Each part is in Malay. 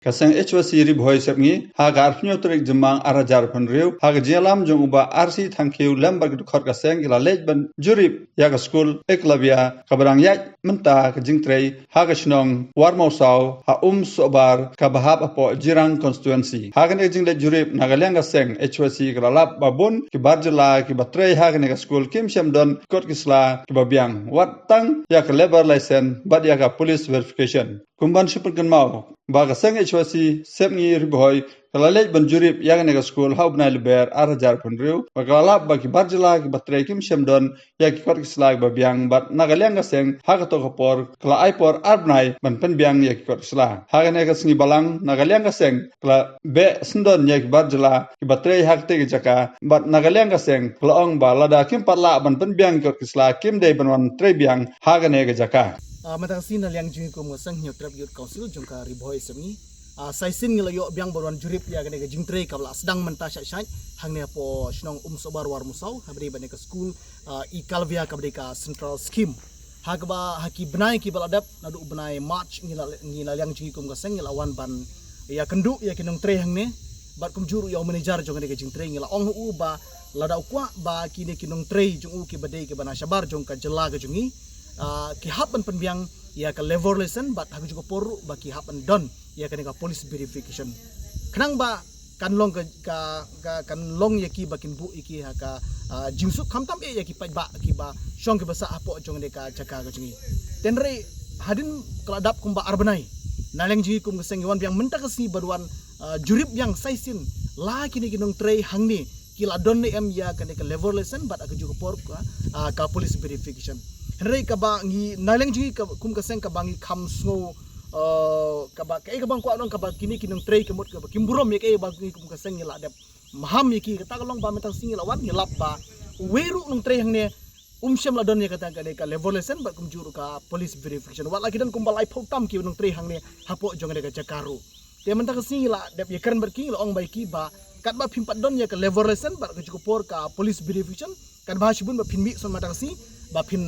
Kasang HWC ri bhoi sepngi ha garpnyo trik jemang arajar penriu ha jelam jong uba arsi thangkiu lembar khot kasang ila lej ban jurip ya ka school eklavia kabarang ya menta ka jingtrei ha ka shnong warmosau ha sobar ka bahap apo jirang constituency ha ka ne jingle jurip nagalang ka seng HWC ka lap babun ki barjala ki batrei ha ka ne ka school kim shamdon kot kisla ki babiang wat tang ya ka labor license bad ya ka police verification kumban shipun mau baga sang HWC sepngi riboy kalalej banjurip yang nega school hau bnai liber arajar penriu bagalap bagi barjala ki batrei kim shamdon ya ki kot kislag babiang bat nagaliang ga seng ha to kapor kala aipor arbnai ban penbiang ya ki kot kisla ha nega singi balang nagaliang ga seng kala be sendon ya ki barjala ki batrei hak te jaka bat nagaliang ga seng kala ong ba lada kim patla ban penbiang kot kisla kim dei banwan trebiang ha nega jaka Matang na liang jing ko ngasang nyo trap yut council jong ka riboy semni saisin ngelayo biang baruan jurip ya gane jing tre kabla sedang mentasya syai hang ne po shnong sobar war musau habri bane ka school I kalvia kabri ka central scheme hagba haki benai ki baladap nadu benai march ngila liang jing ko ngasang ngelawan ban ya kendu ya kinong tre hang ne bat kum juru ya manager jong gane jing tre ngila ong u ba lada ukwa ba kini kinong tre jong u ki badai ki bana sabar jong ka jela ga jongi ki happen penbiang ya ka level lesson but hagu juga poru ba ki happen don ya ka police verification kenang ba kan long kan long ya ki bakin bu iki ha ka jingsu kamtam ya ki ba ki ba shong ki basa apo jong de ka jaka ga jingi tenre hadin keladap kumba arbenai naleng jingi kum geseng wan biang mentak si baruan jurip yang saisin la kini kinong trei hangni kila don em ya ka level lesson but hagu juga poru ka police verification Henry kaba ngi naleng jingi kum kaseng kaba ngi kam sngo kaba kai kaba ko anong kaba kini kinong tray kemut kaba kimburom ye kai bang kum kaseng ngi ladap maham ye ki kata kalong ba metang singi lawan ngi lap ba weru nong tray hang ne syam ladon ye kata ka level lesson ba kum juru ka police verification wat lagi dan kum balai tam ki nong tray hang ne hapo jong de ka jakaru te mentang singi la dep ye keren berking la ong bai ki ba kat ba pimpat don ye ka level lesson ba ka cukup ka police verification kan ba shibun ba pinmi son matang si bapin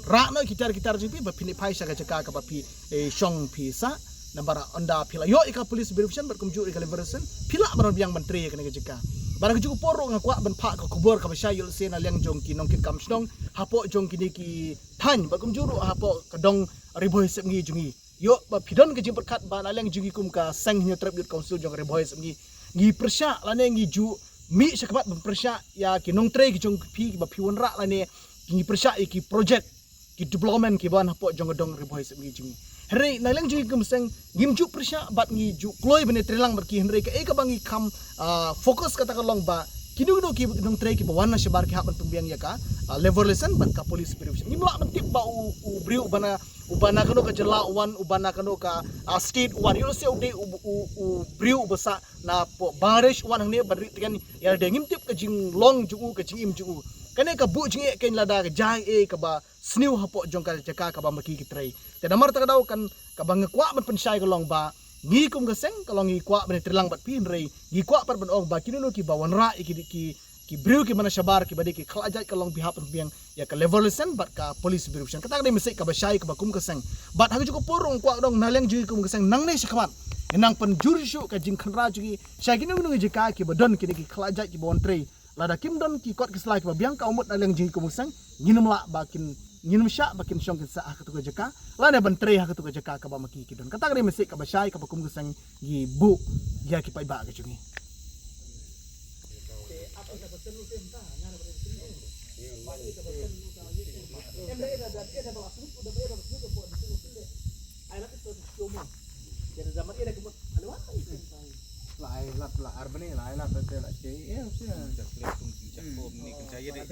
rakna kitar jipi bapin ipai saka jaka ka bapi shong pisa nambara onda pila yo ika police verification berkumju ika liberation pila baron biang menteri ka jaka barang juku poro ngakwa ban pa ka kubur ka basayul sena liang jong ki nongkin kam snong hapo jong kini ki tan berkumju hapo kadong riboy sep ngi jungi yo bapidon ka jimpat kat ba liang jungi kum ka sang hnya trap youth council jong riboy sep ngi persya lane ngi ju mi sakabat persya ya ki nong tre ki jong pi bapi wonra lane kingi persya iki project ki development ki ban hapo jongodong riboy sem ngi jingi hre nalang jingi kumseng ngimju persya bat ngi ju kloi bene trilang berki hre ka ka bangi kam fokus kata kalong ba kidu ki dong tre ki bawana sebar ki haban pembiang ya ka level lesson ban ka police verification ngimla mentip ba u briu ubana kano ka jela wan ubana kano ka state wan yo se ude u briu basa na po barish wan hne badri tigan ya de ngimtip ka jing long ju ka jing im ju kane ka bu jingi ken lada ka jang ka ba sniu hapo jong ka jaka ka ba maki kitrai te damar ta daw kan ka ba ngkwa ban pensai ka long ba ngi kum ka seng ka long ngi kwa ban trilang bat pin rei ngi kwa par ban ong ba kinino ki ba wanra ki briu ki mana sabar ki bade ki khlajai ka long bihap biang ya ka level lesson bat ka police verification kata ka mesek ka ba shai ka ba kum ka seng bat hagu ko porong kwa dong naleng jingi kum ka seng nang ne sakamat enang pen jurishu ka jing khanra jingi shai kinino ngi jika ki ba don ki khlajai ki bon trei lada kim don ki kot kislai ba biang ka umut aleng jingi kumusang nginum la bakin nginum sya bakin syong kisa ha katu jaka lana ban tre ha katu jaka ka ba maki ki don kata gre mesik ka ba syai ka ba kum kusang gi bu ya ki pai ba ka jungi la arbani la te la che sih jakle kum jakko ni kan saya de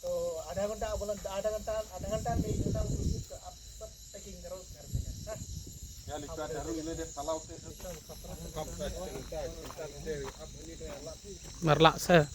तो आधा घंटा नहीं होता उसको आप सब पैकिंग करो घर पे ना ya lihat dari ini deh kalau Marlak sa